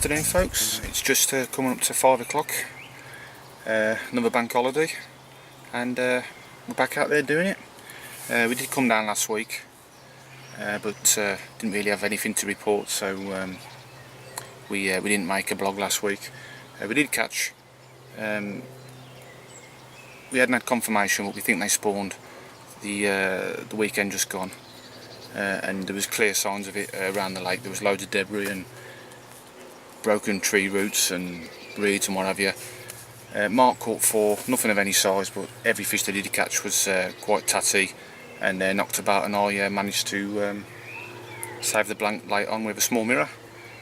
Afternoon folks, it's just coming up to 5 o'clock, another bank holiday, and we're back out there doing it. We did come down last week, but didn't really have anything to report, so we didn't make a blog last week. We did catch, we hadn't had confirmation, but we think they spawned the weekend just gone, and there was clear signs of it around the lake. There was loads of debris and broken tree roots and reeds and what have you. Mark caught 4, nothing of any size, but every fish that he did catch was quite tatty and knocked about, and I managed to save the blank late on with a small mirror,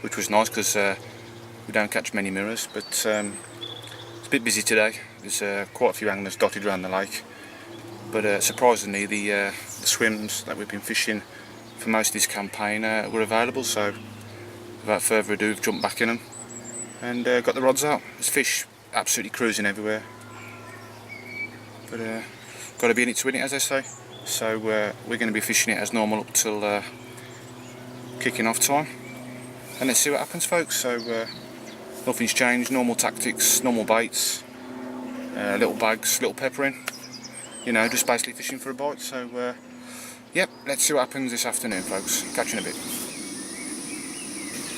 which was nice because we don't catch many mirrors. But it's a bit busy today. There's quite a few anglers dotted around the lake, but surprisingly the swims that we've been fishing for most of this campaign were available, so without further ado we've jumped back in them and got the rods out. There's fish absolutely cruising everywhere, but got to be in it to win it, as I say. So we're going to be fishing it as normal up till kicking off time, and let's see what happens folks. So nothing's changed, normal tactics, normal baits, little bags, little peppering, you know, just basically fishing for a bite. So yep, let's see what happens this afternoon folks. Catch you in a bit.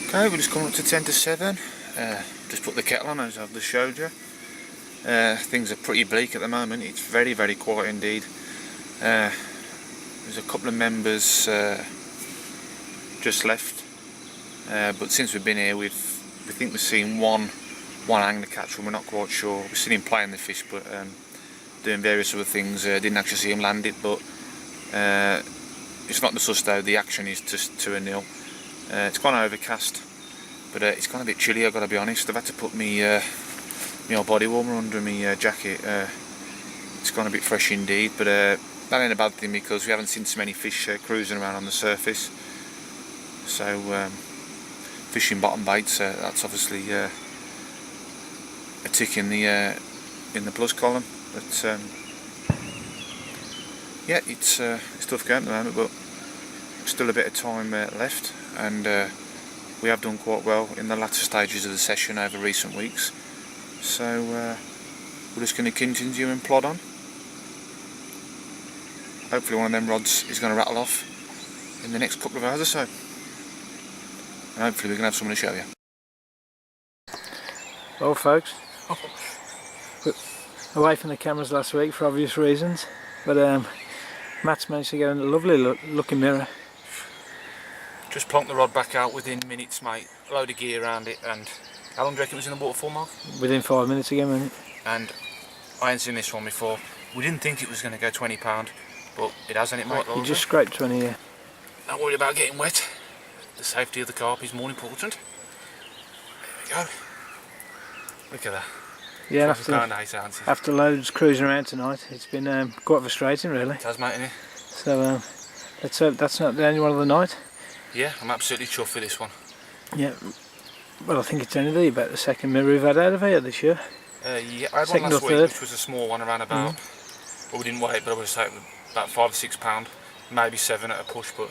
Okay, we're just coming up to 10 to 7. Just put the kettle on, as I've just showed you. Things are pretty bleak at the moment. It's very, very quiet indeed. There's a couple of members just left, but since we've been here, we think we've seen one angler catch one. We're not quite sure. We've seen him playing the fish, but doing various other things. Didn't actually see him land it, but it's not the sus though. The action is just 2-0. It's gone overcast, but it's gone a bit chilly, I've got to be honest. I've had to put my old body warmer under my jacket. It's gone a bit fresh indeed, but that ain't a bad thing because we haven't seen so many fish cruising around on the surface. So fishing bottom baits, that's obviously a tick in the plus column. But yeah, it's tough going at the moment, but still a bit of time left, and we have done quite well in the latter stages of the session over recent weeks. So we're just going to continue and plod on. Hopefully one of them rods is going to rattle off in the next couple of hours or so, and hopefully we're going to have something to show you. Well folks, away from the cameras last week for obvious reasons, but Matt's managed to get a lovely looking mirror. Just plonked the rod back out within minutes, mate. A load of gear around it, and how long do you reckon it was in the water for, Mark? Within 5 minutes again, wasn't it? And I ain't seen this one before. We didn't think it was going to go 20 pound, but it has, hasn't it, mate? You just scraped 20, yeah. Not worried about getting wet. The safety of the carp is more important. There we go. Look at that. Yeah, after loads cruising around tonight, it's been quite frustrating, really. It has, mate, innit? So let's hope that's not the only one of the night. Yeah, I'm absolutely chuffed with this one. Yeah, well, I think it's only about the second mirror we've had out of here this year. Yeah, I had second one last week, third. which was a small one around about, well, we didn't weigh it, but I would say it was about 5 or 6 pound, maybe 7 at a push, but,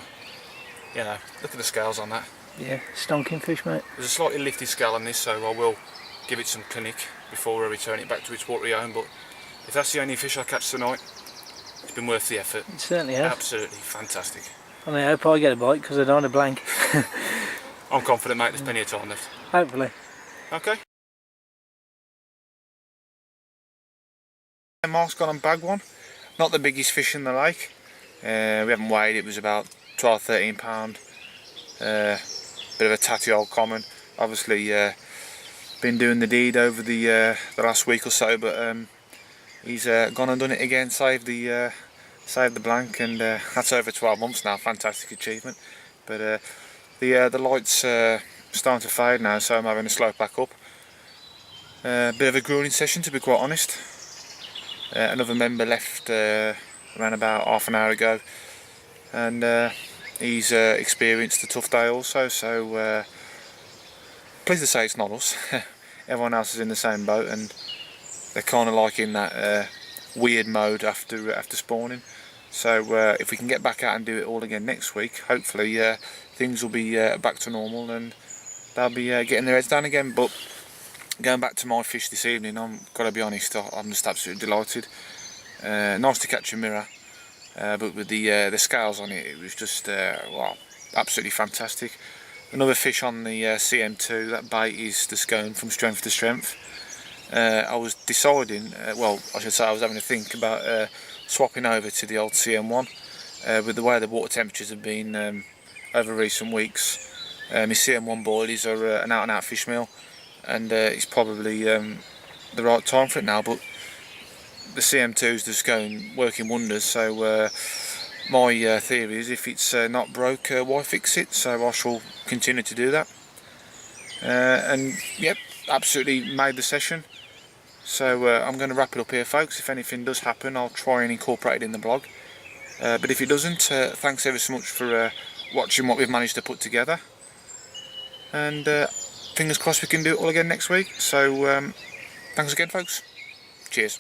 you know, look at the scales on that. Yeah, stonking fish, mate. There's a slightly lifted scale on this, so I will give it some clinic before I return it back to its watery home, but if that's the only fish I catch tonight, it's been worth the effort. It certainly has. Absolutely fantastic. And I hope I get a bite because I don't want a blank. I'm confident, mate, there's plenty of time left. Hopefully. Okay. Mark's gone on bag one. Not the biggest fish in the lake. We haven't weighed it. It was about 12-13 pound. Bit of a tatty old common. Obviously been doing the deed over the last week or so, but he's gone and done it again, saved the blank, and that's over 12 months now. Fantastic achievement. But the lights starting to fade now, so I'm having to slope back up. Bit of a grueling session, to be quite honest. Another member left around about half an hour ago, and he's experienced a tough day also, so pleased to say it's not us. Everyone else is in the same boat, and they're kind of like in that weird mode after spawning. So if we can get back out and do it all again next week, hopefully things will be back to normal, and they'll be getting their heads down again. But going back to my fish this evening, I'm gotta be honest, I'm just absolutely delighted. Nice to catch a mirror, but with the scales on it, it was just wow, absolutely fantastic. Another fish on the CM2. That bait is just going from strength to strength. I was deciding, well, I should say I was having to think about swapping over to the old CM1. With the way the water temperatures have been over recent weeks, my CM1 boilies are an out and out fish meal, and it's probably the right time for it now. But the CM2's just working wonders. So my theory is, if it's not broke, why fix it? So I shall continue to do that. And yep, absolutely made the session. So I'm going to wrap it up here, folks. If anything does happen, I'll try and incorporate it in the blog. But if it doesn't, thanks ever so much for watching what we've managed to put together. And fingers crossed we can do it all again next week. So thanks again, folks. Cheers.